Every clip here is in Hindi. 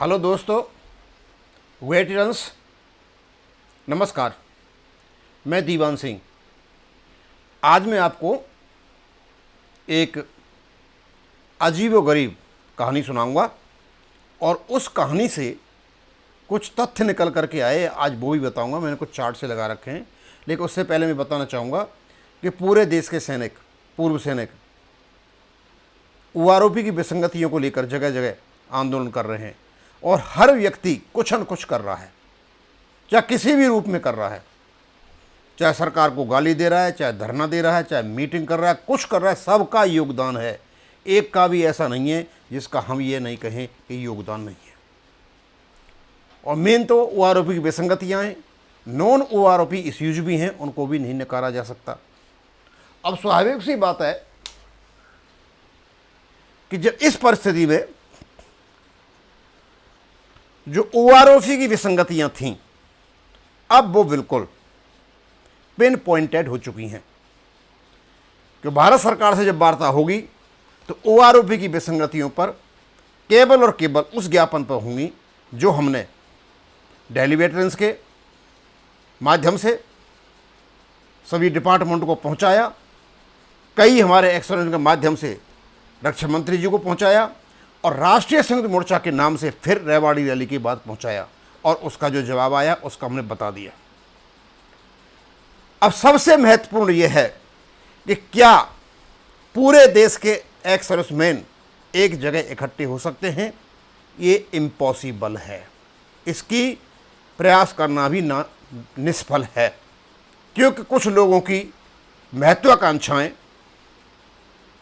हेलो दोस्तों, वेटरन्स, नमस्कार। मैं दीवान सिंह। आज मैं आपको एक अजीबोगरीब कहानी सुनाऊंगा और उस कहानी से कुछ तथ्य निकल करके आए, आज वो भी बताऊंगा। मैंने कुछ चार्ट से लगा रखे हैं, लेकिन उससे पहले मैं बताना चाहूँगा कि पूरे देश के सैनिक, पूर्व सैनिक ओआरओपी की विसंगतियों को लेकर जगह जगह आंदोलन कर रहे हैं और हर व्यक्ति कुछ न कुछ कर रहा है, चाहे किसी भी रूप में कर रहा है, चाहे सरकार को गाली दे रहा है, चाहे धरना दे रहा है, चाहे मीटिंग कर रहा है, कुछ कर रहा है। सबका योगदान है, एक का भी ऐसा नहीं है जिसका हम ये नहीं कहें कि योगदान नहीं है। और मेन तो ओआरओपी की विसंगतियाँ हैं, नॉन ओआरओपी इश्यूज भी हैं, उनको भी नहीं नकारा जा सकता। अब स्वाभाविक सी बात है कि जब इस परिस्थिति में जो ओआरओपी की विसंगतियां थीं, अब वो बिल्कुल पिन पॉइंटेड हो चुकी हैं कि भारत सरकार से जब वार्ता होगी तो ओआरओपी की विसंगतियों पर केवल और केवल उस ज्ञापन पर होंगी जो हमने दिल्ली वेटरन्स के माध्यम से सभी डिपार्टमेंट को पहुंचाया, कई हमारे एक्सपर्ट के माध्यम से रक्षा मंत्री जी को पहुंचाया और राष्ट्रीय संयुक्त मोर्चा के नाम से फिर रेवाड़ी रैली की बात पहुंचाया और उसका जो जवाब आया उसका हमने बता दिया। अब सबसे महत्वपूर्ण यह है कि क्या पूरे देश के एक्स सर्विसमैन एक जगह इकट्ठे हो सकते हैं? ये इम्पॉसिबल है, इसकी प्रयास करना भी निष्फल है, क्योंकि कुछ लोगों की महत्वाकांक्षाएं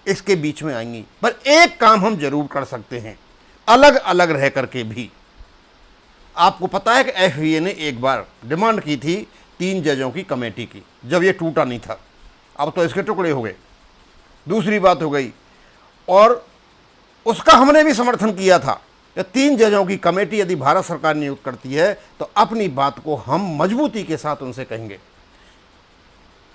इसके बीच में आएंगी। पर एक काम हम जरूर कर सकते हैं, अलग अलग रह करके भी। आपको पता है कि एफबीए ने एक बार डिमांड की थी 3 जजों की कमेटी की, जब ये टूटा नहीं था। अब तो इसके टुकड़े हो गए, दूसरी बात हो गई। और उसका हमने भी समर्थन किया था कि 3 जजों की कमेटी यदि भारत सरकार नियुक्त करती है तो अपनी बात को हम मजबूती के साथ उनसे कहेंगे।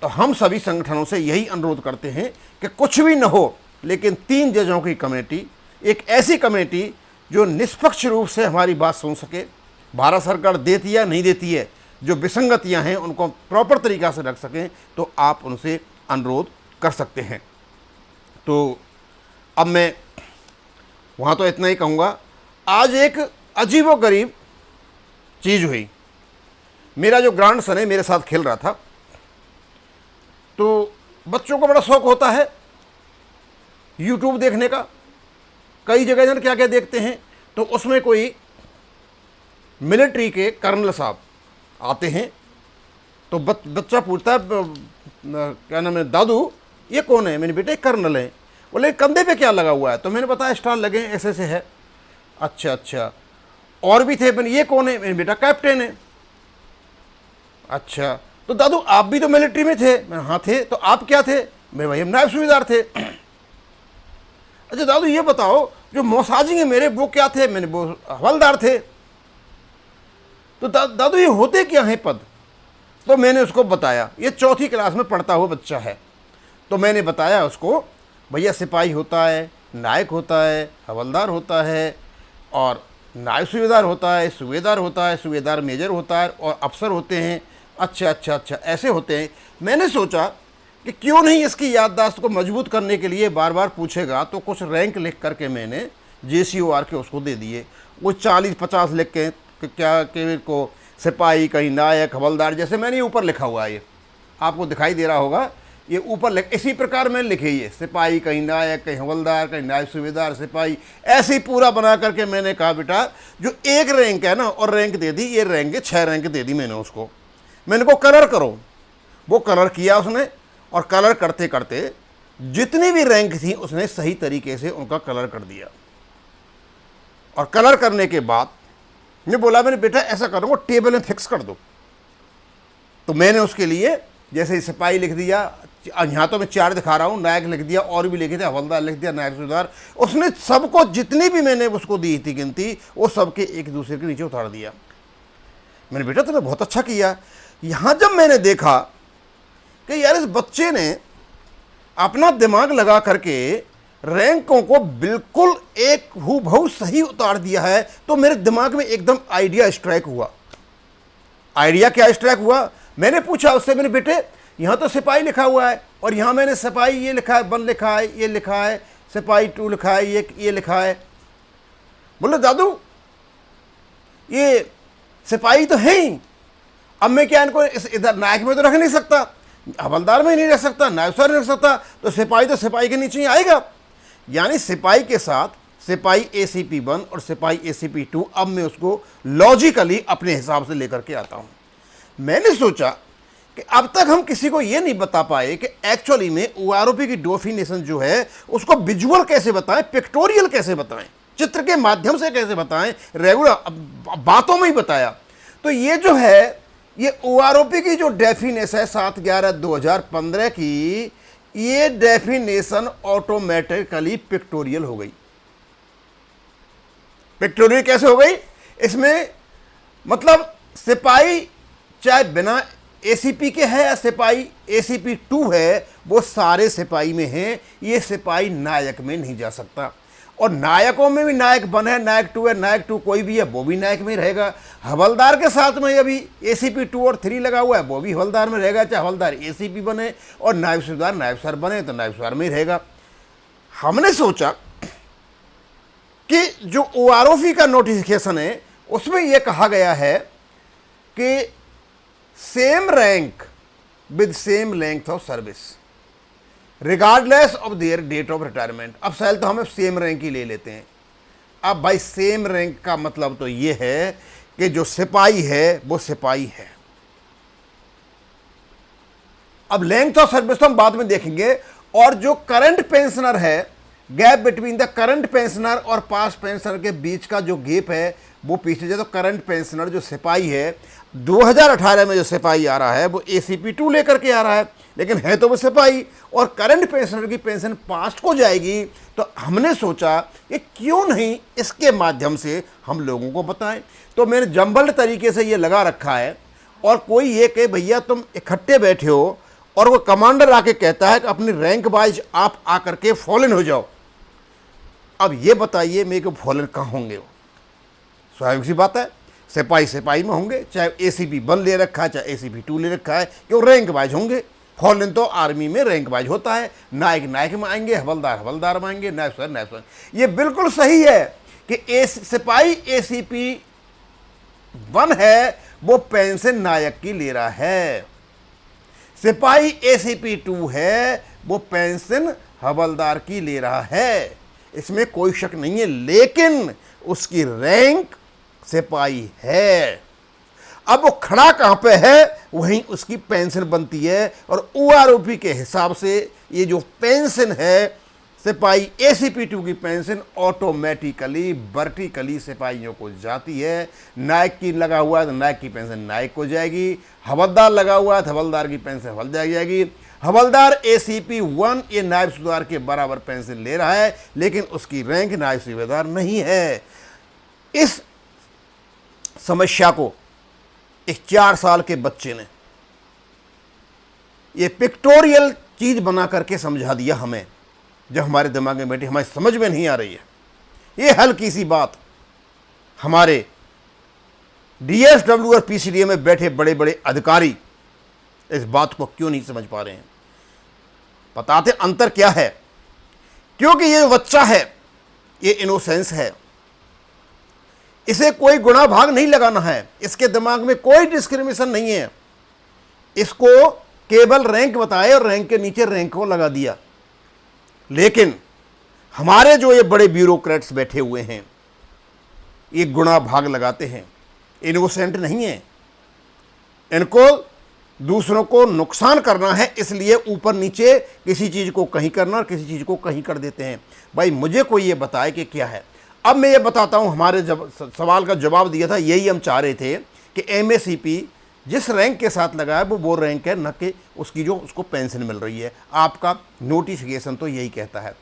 तो हम सभी संगठनों से यही अनुरोध करते हैं कि कुछ भी न हो, लेकिन 3 जजों की कमेटी, एक ऐसी कमेटी जो निष्पक्ष रूप से हमारी बात सुन सके, भारत सरकार देती है नहीं देती है, जो विसंगतियां हैं उनको प्रॉपर तरीक़ा से रख सकें, तो आप उनसे अनुरोध कर सकते हैं। तो अब मैं वहाँ तो इतना ही कहूँगा। आज एक अजीबोगरीब चीज़ हुई। मेरा जो ग्रैंड सन है मेरे साथ खेल रहा था, तो बच्चों को बड़ा शौक होता है यूट्यूब देखने का, कई जगह जन क्या क्या देखते हैं। तो उसमें कोई मिलिट्री के कर्नल साहब आते हैं, तो बच्चा पूछता है क्या नाम है, दादू ये कौन है? मैंने बेटा एक कर्नल है। बोले कंधे पे क्या लगा हुआ है? तो मैंने बताया स्टार लगे हैं, ऐसे से है। अच्छा अच्छा, और भी थे? मैंने ये कौन है? मैंने बेटा कैप्टन है। अच्छा, तो दादू आप भी तो मिलिट्री में थे? मैं हाँ थे। तो आप क्या थे? मैं भाई हम नायब सूबेदार थे। अच्छा दादू ये बताओ जो मोसाजी है मेरे वो क्या थे? मैंने वो हवलदार थे। तो दादू ये होते क्या हैं पद? तो मैंने उसको बताया, ये 4th क्लास में पढ़ता हुआ बच्चा है। तो मैंने बताया उसको, भैया सिपाही होता है, नायक होता है, हवलदार होता है, और नायब सूबेदार होता है, सूबेदार होता है, सूबेदार मेजर होता है, और अफसर होते हैं। अच्छा अच्छा अच्छा, ऐसे होते हैं। मैंने सोचा कि क्यों नहीं इसकी याददाश्त को मजबूत करने के लिए बार बार पूछेगा, तो कुछ रैंक लिख करके मैंने JCOR के उसको दे दिए। वो 40-50 लिख के क्या के को सिपाही, कहीं नायक, हवलदार, जैसे मैंने ऊपर लिखा हुआ है, ये आपको दिखाई दे रहा होगा, ये ऊपर लिख, इसी प्रकार मैंने लिखे, ये सिपाही, कहीं नायक, कहीं हवलदार, कहीं नायब सूबेदार, सिपाही, ऐसे ही पूरा बना करके मैंने कहा बेटा जो एक रैंक है ना, और रैंक दे दी, ये रैंक है 6 रैंक दे दी मैंने उसको। मैंने को कलर करो, वो कलर किया उसने, और कलर करते करते जितनी भी रैंक थी उसने सही तरीके से उनका कलर कर दिया। और कलर करने के बाद मैं बोला, मैंने बेटा ऐसा करो, वो टेबल में फिक्स कर दो। तो मैंने उसके लिए जैसे सिपाही लिख दिया, यहाँ तो मैं 4 दिखा रहा हूँ, नायक लिख दिया, और भी लिखे थे, हवलदार लिख दिया, नायब सूबेदार, उसने सबको जितनी भी मैंने उसको दी थी गिनती, वो सबके एक दूसरे के नीचे उतार दिया। मैंने बेटा तुमने बहुत अच्छा किया। यहाँ जब मैंने देखा कि यार इस बच्चे ने अपना दिमाग लगा करके रैंकों को बिल्कुल एक हूबहू सही उतार दिया है, तो मेरे दिमाग में एकदम आइडिया स्ट्राइक हुआ। आइडिया क्या स्ट्राइक हुआ? मैंने पूछा उससे, मैंने बेटे यहां तो सिपाही लिखा हुआ है और यहां मैंने सिपाही ये लिखा है, 1 लिखा है, ये लिखा है, सिपाही 2 लिखा है, ये लिखा है। बोले दादू ये सिपाही तो है ही, अब मैं क्या इनको इधर नायक में तो रख नहीं सकता, हवलदार में ही नहीं रख सकता, नायब सर नहीं रख सकता, तो सिपाही के नीचे ही आएगा। यानी सिपाही के साथ सिपाही ACP 1 और सिपाही ACP 2 अब मैं उसको लॉजिकली अपने हिसाब से लेकर के आता हूं। मैंने सोचा कि अब तक हम किसी को यह नहीं बता पाए कि एक्चुअली में OROP की डेफिनेशन जो है उसको विजुअल कैसे बताएं, पिक्टोरियल कैसे बताएं, चित्र के माध्यम से कैसे बताएं, रेगुलर बातों में ही बताया। तो ये जो है ये OROP की जो डेफिनेशन है 7/11/2015 की, ये डेफिनेशन ऑटोमेटिकली पिक्टोरियल हो गई। पिक्टोरियल कैसे हो गई? इसमें मतलब सिपाही चाहे बिना ACP के है या सिपाही ACP 2 है, वो सारे सिपाही में हैं, ये सिपाही नायक में नहीं जा सकता। और नायकों में भी नायक 1 है, नायक 2 है, नायक 2 कोई भी है वो भी नायक में रहेगा। हवलदार के साथ में अभी ACP 2 और 3 लगा हुआ है, वो भी हवलदार में रहेगा, चाहे हवलदार ACP बने और नायब सूबेदार नायब सर बने तो नायब सर में ही रहेगा। हमने सोचा कि जो OROP का नोटिफिकेशन है उसमें यह कहा गया है कि same rank with same length of service regardless of their date of retirement. अब सैल तो हमें सेम रैंक ही ले लेते हैं। अब भाई सेम रैंक का मतलब तो ये है कि जो सिपाही है वो सिपाही है। अब लेंथ ऑफ सर्विस तो हम बाद में देखेंगे। और जो करंट पेंशनर है, gap between the current pensioner और पास्ट पेंशनर के बीच का जो गैप है वो पीछे जाए। तो करंट पेंशनर जो सिपाही है 2018 में जो सिपाही आ रहा है वो ACP 2 लेकर के आ रहा है, लेकिन है तो वो सिपाही, और करंट पेंशनर की पेंशन पास्ट को जाएगी। तो हमने सोचा कि क्यों नहीं इसके माध्यम से हम लोगों को बताएं। तो मैंने जंबल्ड तरीके से ये लगा रखा है। और कोई ये कि भैया तुम इकट्ठे बैठे हो और वो कमांडर आके कहता है कि अपनी रैंक वाइज आप आकर के फॉलन हो जाओ। अब ये बताइए मेरे को फॉलन कहाँ होंगे? वो स्वाभाविक सी बात है, सिपाही सिपाही में होंगे, चाहे ACP 1 ले रखा है चाहे ACP 2 ले रखा है, क्यों रैंक वाइज होंगे। फॉलन तो आर्मी में रैंक वाइज होता है, नायक नायक में आएंगे, हवलदार हवलदार में आएंगे, नायब सर नायब सर। ये बिल्कुल सही है कि सिपाही ACP 1 है वो पेंशन नायक की ले रहा है, सिपाही ACP 2 है वो पेंशन हवलदार की ले रहा है, इसमें कोई शक नहीं है। लेकिन उसकी रैंक सिपाही है। अब वो खड़ा कहां पे है, वहीं उसकी पेंशन बनती है। और OROP के हिसाब से ये जो पेंशन है सिपाही ACP 2 की पेंशन ऑटोमेटिकली वर्टिकली सिपाहियों को जाती है। नायक की लगा हुआ है तो नायक की पेंशन नायक को जाएगी, हवलदार लगा हुआ है तो हवलदार की पेंशन हवलदार जाएगी। हवलदार ACP 1 ये नायब सूबेदार के बराबर पेंशन ले रहा है, लेकिन उसकी रैंक नायब सूबेदार नहीं है। इस समस्या को एक 4 साल के बच्चे ने ये पिक्टोरियल चीज बना करके समझा दिया हमें, जब हमारे दिमाग में बैठी, हमारी समझ में नहीं आ रही है। ये हल्की सी बात हमारे DSW और PCDA में बैठे बड़े बड़े अधिकारी इस बात को क्यों नहीं समझ पा रहे हैं। बताते अंतर क्या है। क्योंकि ये जो बच्चा है ये इनोसेंस है, इसे कोई गुणा भाग नहीं लगाना है, इसके दिमाग में कोई डिस्क्रिमिनेशन नहीं है। इसको केवल रैंक बताए और रैंक के नीचे रैंक को लगा दिया। लेकिन हमारे जो ये बड़े ब्यूरोक्रेट्स बैठे हुए हैं ये गुणा भाग लगाते हैं, इनोसेंट नहीं है। इनको दूसरों को नुकसान करना है, इसलिए ऊपर नीचे किसी चीज को कहीं करना और किसी चीज को कहीं कर देते हैं। भाई मुझे कोई ये बताए कि क्या है। अब मैं ये बताता हूं, हमारे जब सवाल का जवाब दिया था यही हम चाह रहे थे कि MACP जिस रैंक के साथ लगा है वो रैंक है, न कि उसकी जो उसको पेंशन मिल रही है। आपका नोटिफिकेशन तो यही कहता है।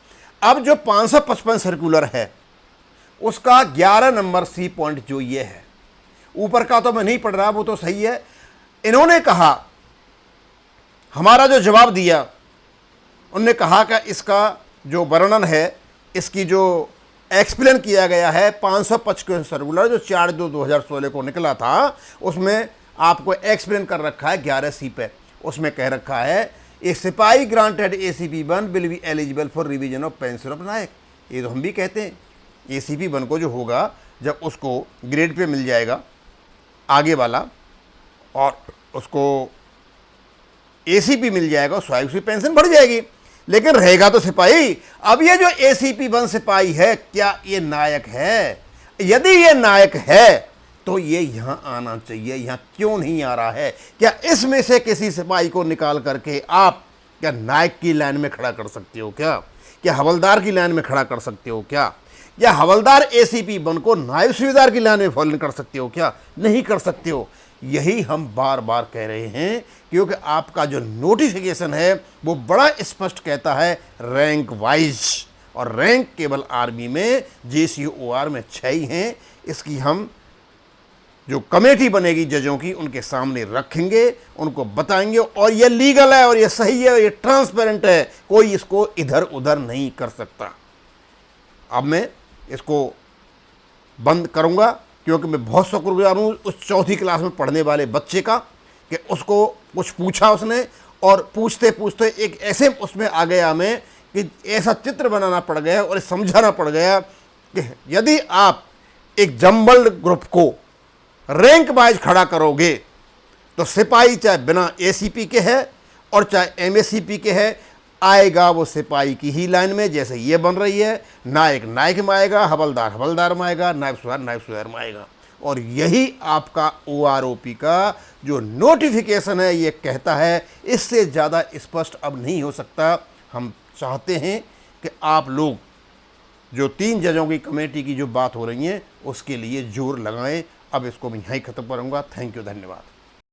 अब जो 555 सर्कुलर है उसका 11 नंबर C पॉइंट जो ये है, ऊपर का तो मैं नहीं पढ़ रहा, वो तो सही है। इन्होंने कहा, हमारा जो जवाब दिया, उन्होंने कहा कि इसका जो वर्णन है, इसकी जो एक्सप्लेन किया गया है 525 सर्कुलर जो 4/2/2016 को निकला था, उसमें आपको एक्सप्लेन कर रखा है 11C पे। उसमें कह रखा है ए सिपाही granted ACP1 will be eligible for revision of pension of नायक। ये तो हम भी कहते हैं, ACP1 को जो होगा, जब उसको ग्रेड पे मिल जाएगा आगे वाला और उसको ACP मिल जाएगा, स्वाभाविक उसकी पेंशन बढ़ जाएगी। लेकिन रहेगा तो सिपाही। अब ये जो ACP1 सिपाही है, क्या ये नायक है? यदि ये नायक है तो ये यहां आना चाहिए। यहां क्यों नहीं आ रहा है? क्या इसमें से किसी सिपाही को निकाल करके आप क्या नायक की लाइन में खड़ा कर सकते हो? क्या हवलदार की लाइन में खड़ा कर सकते हो? क्या हवलदार ACP1 को नायब सूबेदार की लाइन में फॉलो कर सकते हो? क्या नहीं कर सकते हो? यही हम बार बार कह रहे हैं, क्योंकि आपका जो नोटिफिकेशन है वो बड़ा स्पष्ट कहता है रैंक वाइज, और रैंक केवल आर्मी में JCOR में 6 ही हैं। इसकी हम जो कमेटी बनेगी जजों की, उनके सामने रखेंगे, उनको बताएंगे, और ये लीगल है और ये सही है, ये ट्रांसपेरेंट है, कोई इसको इधर उधर नहीं कर सकता। अब मैं इसको बंद करूंगा, क्योंकि मैं बहुत शुक्रगुजार हूँ उस 4th क्लास में पढ़ने वाले बच्चे का कि उसको कुछ पूछा उसने, और पूछते पूछते एक ऐसे उसमें आ गया मैं कि ऐसा चित्र बनाना पड़ गया और समझाना पड़ गया कि यदि आप एक जम्बल्ड ग्रुप को रैंक वाइज खड़ा करोगे तो सिपाही चाहे बिना ACP के है और चाहे MACP के है, आएगा वो सिपाही की ही लाइन में, जैसे ये बन रही है। नायक नायक में आएगा, हवलदार हवलदार में आएगा, नायब सूबेदार में आएगा। और यही आपका OROP का जो नोटिफिकेशन है ये कहता है। इससे ज़्यादा स्पष्ट अब नहीं हो सकता। हम चाहते हैं कि आप लोग जो 3 जजों की कमेटी की जो बात हो रही है उसके लिए जोर लगाएं। अब इसको मैं यहीं ख़त्म करूँगा। थैंक यू, धन्यवाद।